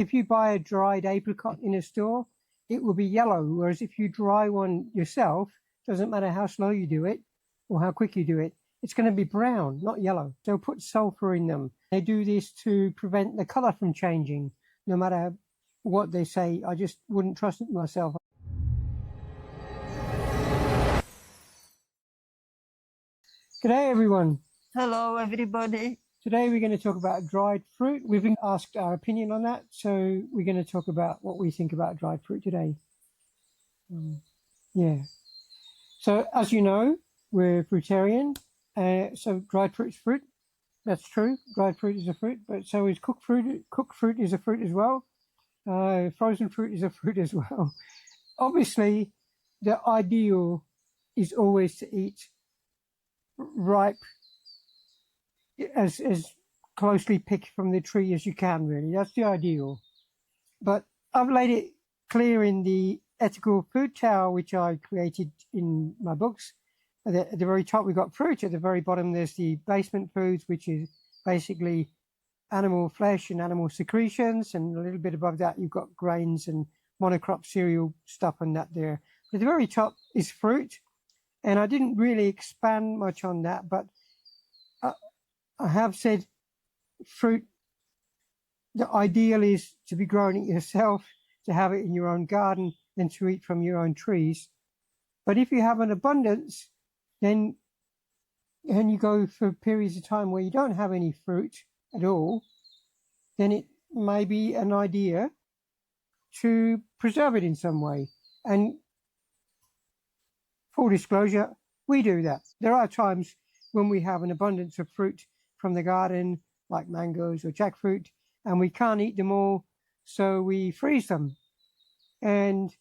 If you buy a dried apricot in a store, it will be yellow, whereas if you dry one yourself, doesn't matter how slow you do it or how quick you do it, it's going to be brown, not yellow. So put sulfur in them. They do this to prevent the color from changing, no matter what they say. I just wouldn't trust it myself. G'day everyone. Hello everybody. Today we're going to talk about dried fruit. We've been asked our opinion on that, so we're going to talk about what we think about dried fruit today. Yeah. So as you know, we're fruitarian. So dried fruit is fruit. That's true. Dried fruit is a fruit, but so is cooked fruit. Cooked fruit is a fruit as well. Frozen fruit is a fruit as well. Obviously, the ideal is always to eat ripe, as closely picked from the tree as you can, really. That's the ideal. But I've laid it clear in the ethical food tower, which I created in my books. At the very top, we've got fruit. At the very bottom, there's the basement foods, which is basically animal flesh and animal secretions. And a little bit above that, you've got grains and monocrop cereal stuff and that there. At the very top is fruit. And I didn't really expand much on that, but I have said fruit, the ideal is to be growing it yourself, to have it in your own garden, and to eat from your own trees. But if you have an abundance, then and you go for periods of time where you don't have any fruit at all, then it may be an idea to preserve it in some way. And full disclosure, we do that. There are times when we have an abundance of fruit from the garden, like mangoes or jackfruit, and we can't eat them all, so we freeze them. And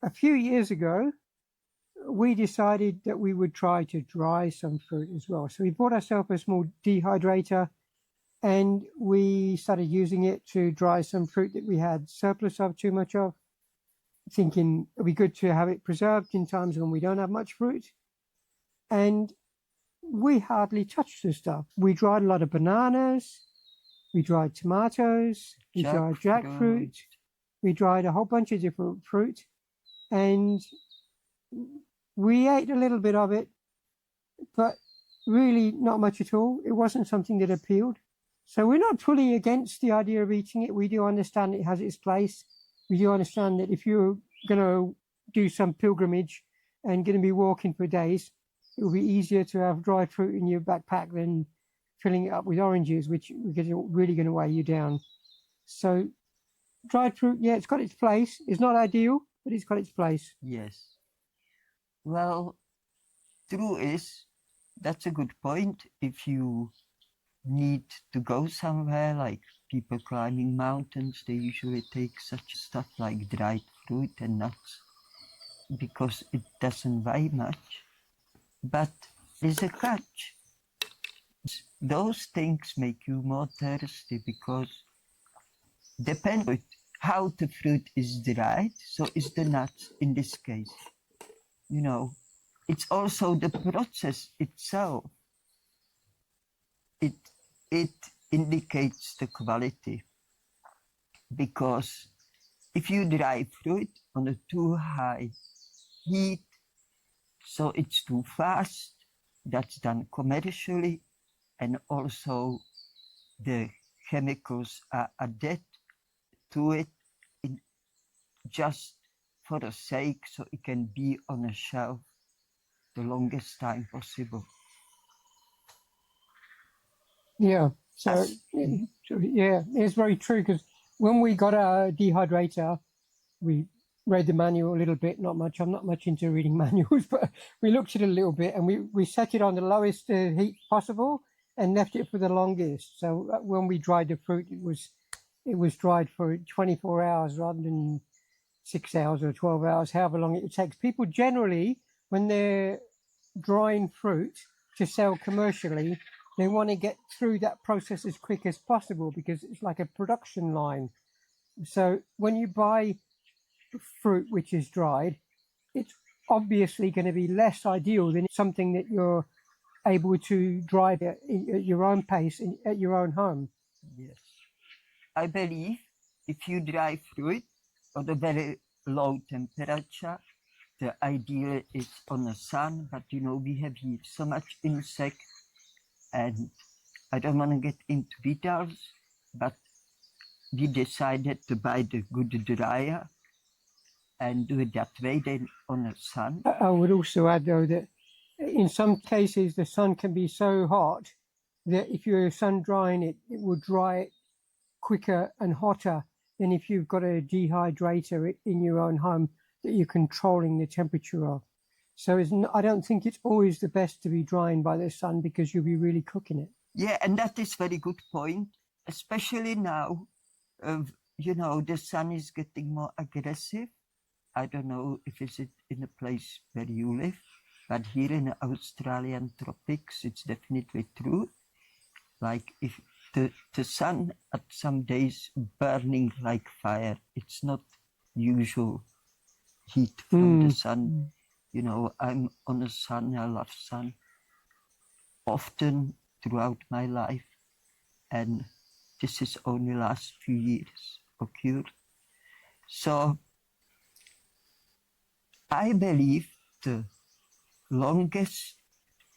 a few years ago, we decided that we would try to dry some fruit as well. So we bought ourselves a small dehydrator, and we started using it to dry some fruit that we had surplus of, too much of, thinking it'd be good to have it preserved in times when we don't have much fruit. And we hardly touched the stuff. We dried a lot of bananas, we dried tomatoes, we dried jackfruit, we dried a whole bunch of different fruit, and we ate a little bit of it, but really not much at all. It wasn't something that appealed. So we're not fully against the idea of eating it. We do understand it has its place. We do understand that if you're going to do some pilgrimage and going to be walking for days, it will be easier to have dried fruit in your backpack than filling it up with oranges, which are really going to weigh you down. So dried fruit, yeah, it's got its place. It's not ideal, but it's got its place. Yes. Well, true is, that's a good point. If you need to go somewhere, like people climbing mountains, they usually take such stuff like dried fruit and nuts because it doesn't weigh much. But there's a catch. Those things make you more thirsty because depending on how the fruit is dried, so is the nuts in this case. You know, it's also the process itself. It indicates the quality, because if you dry fruit on a too high heat, so it's too fast, that's done commercially, and also the chemicals are added to it just for the sake so it can be on a shelf the longest time possible. Yeah, so yeah, it's very true, because when we got our dehydrator, we read the manual a little bit, not much. I'm not much into reading manuals, but we looked at it a little bit, and we set it on the lowest heat possible and left it for the longest. So when we dried the fruit, it was dried for 24 hours rather than 6 hours or 12 hours, however long it takes. People generally, when they're drying fruit to sell commercially, they want to get through that process as quick as possible because it's like a production line. So when you buy fruit which is dried, it's obviously going to be less ideal than something that you're able to dry at your own pace at your own home. Yes. I believe if you dry fruit at a very low temperature, the idea is on the sun, but you know, we have here so much insect, and I don't want to get into details, but we decided to buy the good dryer and do it that way, then on the sun. I would also add, though, that in some cases the sun can be so hot that if you're sun drying it, it will dry it quicker and hotter than if you've got a dehydrator in your own home that you're controlling the temperature of. So I don't think it's always the best to be drying by the sun, because you'll be really cooking it. Yeah, and that is very good point, especially now. You know, the sun is getting more aggressive. I don't know if it's in a place where you live, but here in the Australian tropics, it's definitely true. Like if the sun at some days burning like fire, it's not usual heat from the sun. You know, I'm on the sun, I love sun often throughout my life, and this is only last few years occurred. So I believe the longest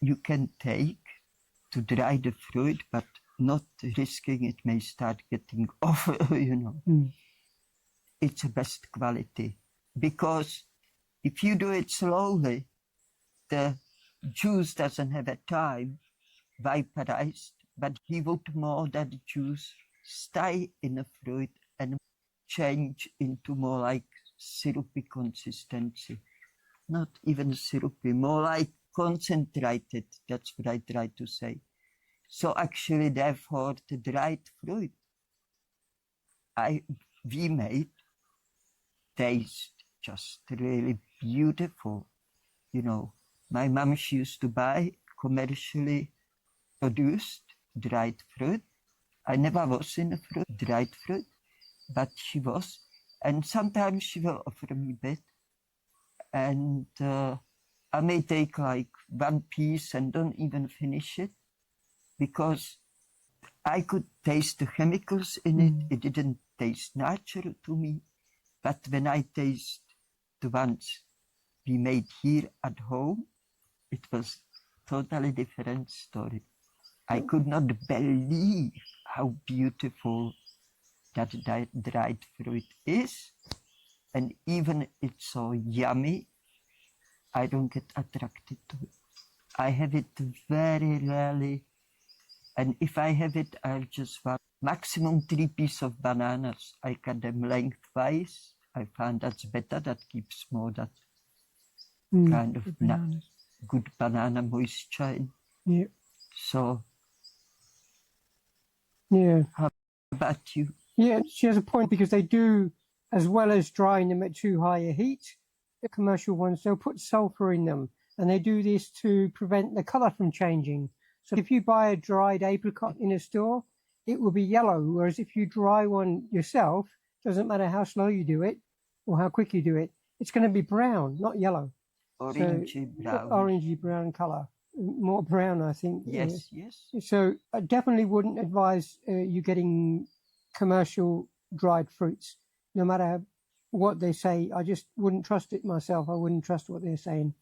you can take to dry the fruit, but not risking it may start getting off, you know. It's the best quality, because if you do it slowly, the juice doesn't have a time vaporized, but he would more that the juice stay in the fruit and change into more like syrupy consistency. Not even syrupy, more like concentrated. That's what I try to say. So actually, therefore, the dried fruit we made taste just really beautiful. You know, my mom, she used to buy commercially produced dried fruit. I never was in a dried fruit, but she was. And sometimes she will offer me a bit. And I may take like one piece and don't even finish it, because I could taste the chemicals in it. It didn't taste natural to me. But when I taste the ones we made here at home, it was totally different story. I could not believe how beautiful that dried fruit is. And even it's so yummy, I don't get attracted to it. I have it very rarely. And if I have it, I just want maximum 3 pieces of bananas. I cut them lengthwise. I find that's better. That keeps more that kind of good banana moisture in. Yeah. So, yeah. How about you? Yeah, she has a point, because they do, as well as drying them at too high a heat, the commercial ones, they'll put sulfur in them, and they do this to prevent the color from changing. So if you buy a dried apricot in a store, it will be yellow, whereas if you dry one yourself, doesn't matter how slow you do it or how quick you do it, it's going to be brown, not yellow. Orangey brown. Orangey brown color. More brown, I think. Yes, yes. So I definitely wouldn't advise you getting commercial dried fruits, no matter what they say. I just wouldn't trust it myself. I wouldn't trust what they're saying.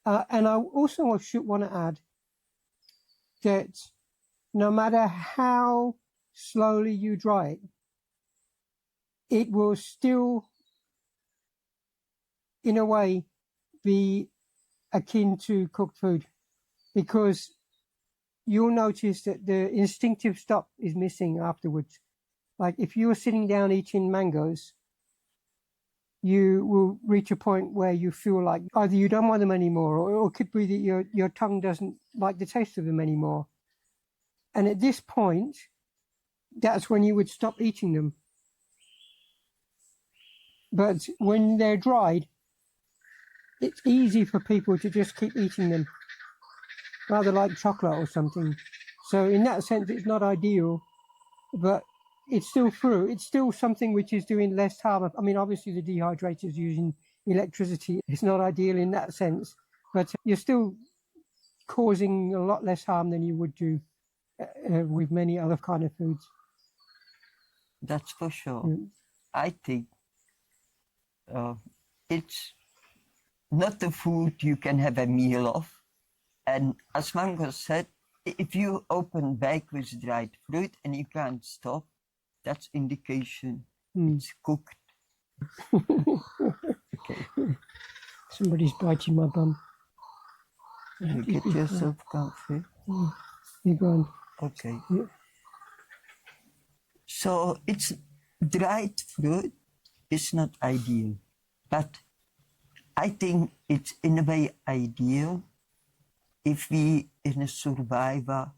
And I also should want to add that no matter how slowly you dry it, it will still, in a way, be akin to cooked food, because you'll notice that the instinctive stop is missing afterwards. Like if you're sitting down eating mangoes, you will reach a point where you feel like either you don't want them anymore, or it could be that your tongue doesn't like the taste of them anymore. And at this point, that's when you would stop eating them. But when they're dried, it's easy for people to just keep eating them, rather like chocolate or something. So in that sense, it's not ideal, but it's still fruit. It's still something which is doing less harm. I mean, obviously the dehydrator is using electricity. It's not ideal in that sense, but you're still causing a lot less harm than you would do with many other kind of foods. That's for sure. I think it's not the food you can have a meal of. And as Mango said, if you open bag with dried fruit and you can't stop, that's indication it's cooked. Okay. Somebody's biting my bum. You get yourself comfy. You're gone. Okay. Yeah. So it's dried fruit is not ideal, but I think it's in a way ideal if we in a survivor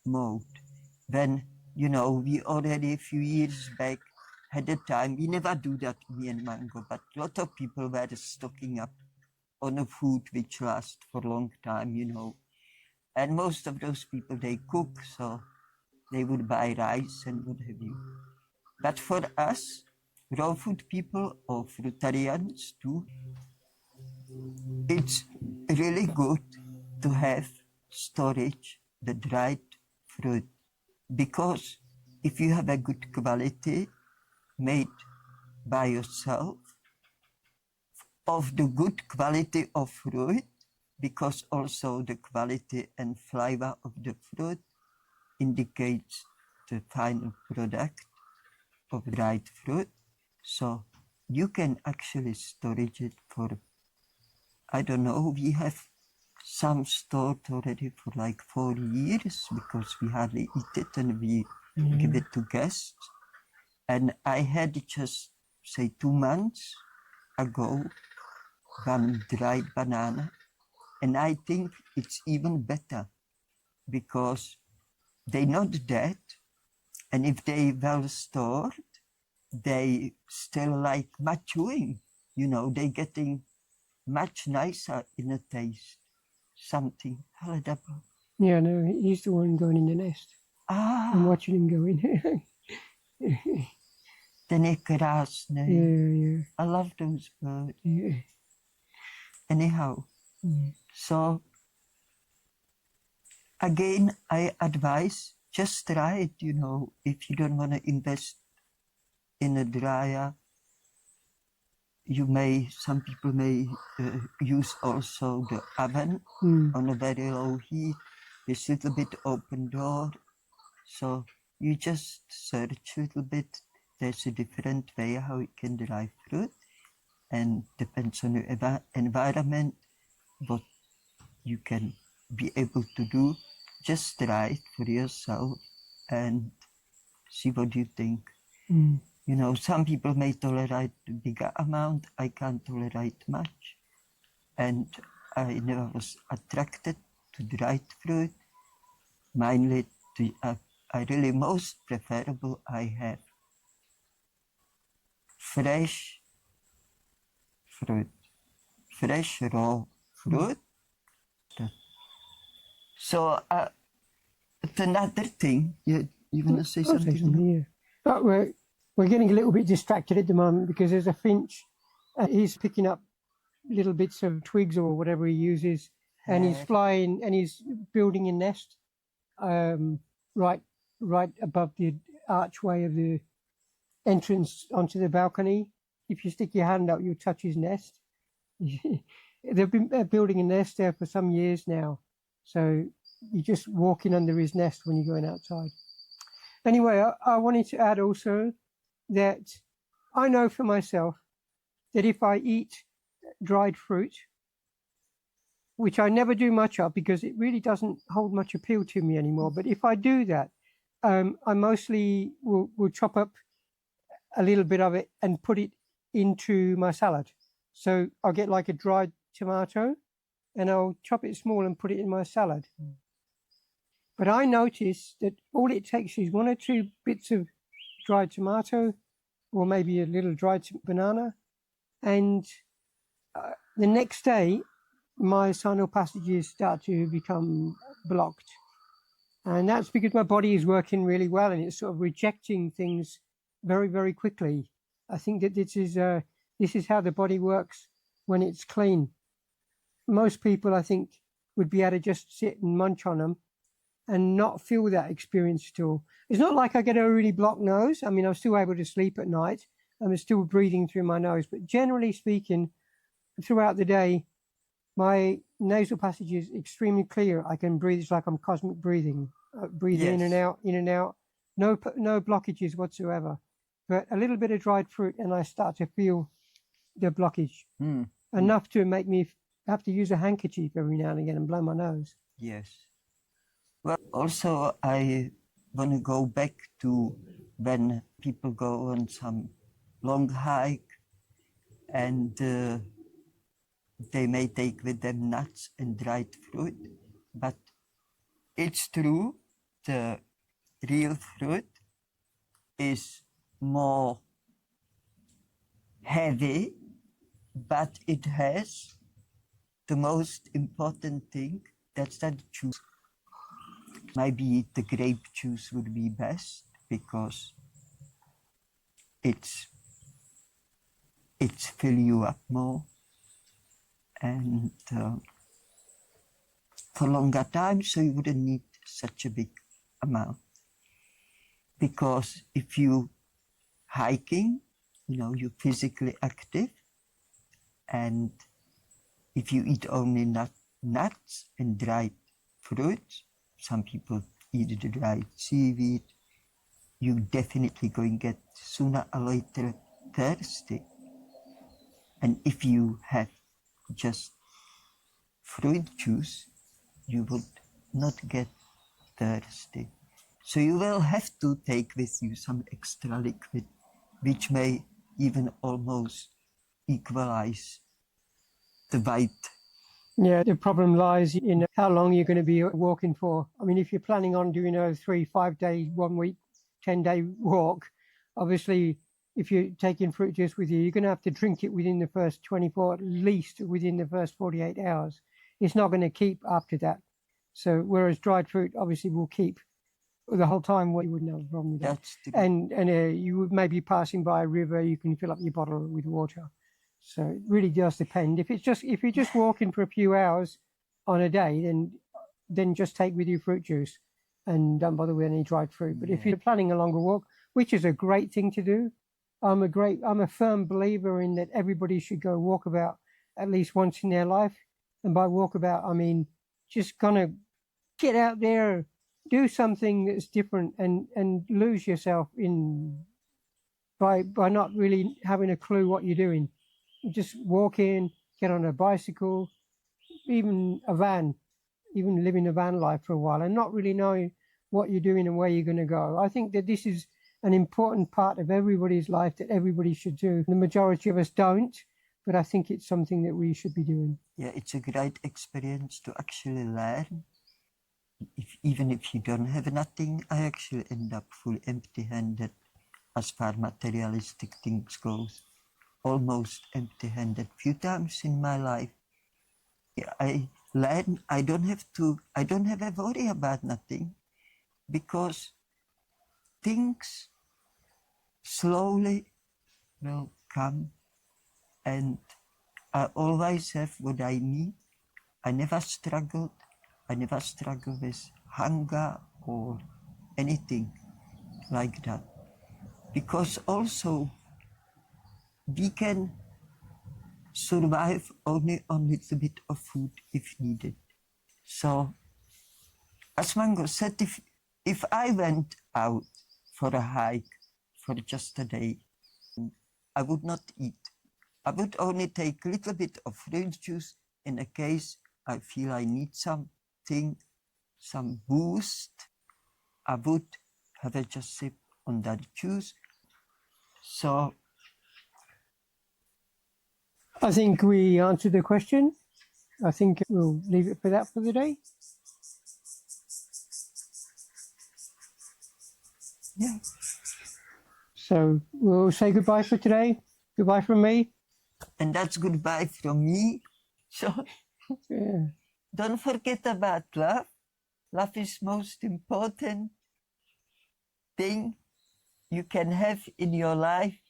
mode. When, you know, we already a few years back had a time, we never do that, me and Mango, but a lot of people were stocking up on a food which lasts for a long time, you know. And most of those people, they cook, so they would buy rice and what have you. But for us, raw food people or fruitarians too, it's really good to have storage, the dried fruit, because if you have a good quality made by yourself, of the good quality of fruit, because also the quality and flavor of the fruit indicates the final product of dried fruit. So you can actually storage it for, I don't know, we have some stored already for like 4 years because we hardly eat it and we give it to guests. And I had just, say, 2 months ago, one dried banana. And I think it's even better because they're not dead. And if they well stored, they still like maturing. You know, they're getting much nicer in the taste. Something. Palatable. Yeah, no, he's the one going in the nest. I'm watching him go in. The nekrasne. Yeah. I love those birds. Yeah. Anyhow, so again, I advise just try it, you know, if you don't want to invest in a dryer. You may, some people may use also the oven on a very low heat with a little bit open door. So you just search a little bit. There's a different way how you can dry fruit, and depends on your environment, what you can be able to do. Just try it for yourself and see what you think. You know, some people may tolerate a bigger amount. I can't tolerate much. And I never was attracted to dried fruit. Mainly, I really most preferable I have fresh fruit, fresh raw fruit. So another thing, you want to say something? Yeah. But we're getting a little bit distracted at the moment because there's a finch. He's picking up little bits of twigs or whatever he uses, and he's flying and he's building a nest right above the archway of the entrance onto the balcony. If you stick your hand out, you'll touch his nest. They've been building a nest there for some years now, so you're just walking under his nest when you're going outside. Anyway, I wanted to add also that I know for myself that if I eat dried fruit, which I never do much of because it really doesn't hold much appeal to me anymore, but if I do that, I mostly will chop up a little bit of it and put it into my salad. So I'll get like a dried tomato and I'll chop it small and put it in my salad. But I notice that all it takes is 1 or 2 bits of dried tomato or maybe a little dried banana, and the next day my sinus passages start to become blocked. And that's because my body is working really well and it's sort of rejecting things very, very quickly. I think that this is how the body works when it's clean. Most people, I think, would be able to just sit and munch on them and not feel that experience at all. It's not like I get a really blocked nose. I mean, I'm still able to sleep at night I'm still breathing through my nose. But generally speaking, throughout the day, my nasal passage is extremely clear. I can breathe. It's like I'm cosmic breathing, breathing in and Yes. out, in and out. No blockages whatsoever. But a little bit of dried fruit, and I start to feel the blockage enough to make me have to use a handkerchief every now and again and blow my nose. Yes. Well, also I want to go back to when people go on some long hike and they may take with them nuts and dried fruit, but it's true, the real fruit is more heavy, but it has the most important thing, that's that juice. Maybe the grape juice would be best because it's fill you up more and for longer time, so you wouldn't need such a big amount. Because if you hiking, you're physically active, and if you eat only nuts and dried fruits, some people eat the dried seaweed, you're definitely going to get sooner or later thirsty. And if you have just fruit juice, you would not get thirsty. So you will have to take with you some extra liquid, which may even almost equalize the weight. Yeah, the problem lies in how long you're going to be walking for. I mean, if you're planning on doing a 3-5 day, 1 week, 10-day walk, obviously, if you're taking fruit juice with you, you're going to have to drink it within the first 24, at least within the first 48 hours. It's not going to keep after that. So, whereas dried fruit obviously will keep the whole time, you wouldn't have a problem with that. And you would maybe passing by a river, you can fill up your bottle with water. So it really does depend. If you're just walking for a few hours on a day, then just take with you fruit juice and don't bother with any dried fruit. But if you're planning a longer walk, which is a great thing to do, I'm a firm believer in that everybody should go walkabout at least once in their life. And by walkabout, I mean just gonna get out there, do something that's different, and lose yourself in by not really having a clue what you're doing. Just walk in, get on a bicycle, even a van, even living a van life for a while and not really knowing what you're doing and where you're going to go. I think that this is an important part of everybody's life that everybody should do. The majority of us don't, but I think it's something that we should be doing. Yeah, it's a great experience to actually learn. Even if you don't have nothing, I actually end up full empty-handed as far materialistic things goes. Almost empty-handed few times in my life. I learn I don't have a worry about nothing because things slowly will come and I always have what I need. I never struggled with hunger or anything like that. Because also we can survive only on a little bit of food if needed. So, as Mango said, if I went out for a hike for just a day, I would not eat. I would only take a little bit of fruit juice in a case I feel I need something, some boost. I would have a just sip on that juice. So I think we answered the question. I think we'll leave it for that for the day. yeah. So we'll say goodbye for today. Goodbye from me. And that's goodbye from me. So Yeah. don't forget about love. Love is most important thing you can have in your life.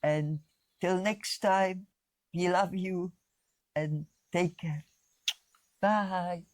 And till next time, we love you and take care. Bye.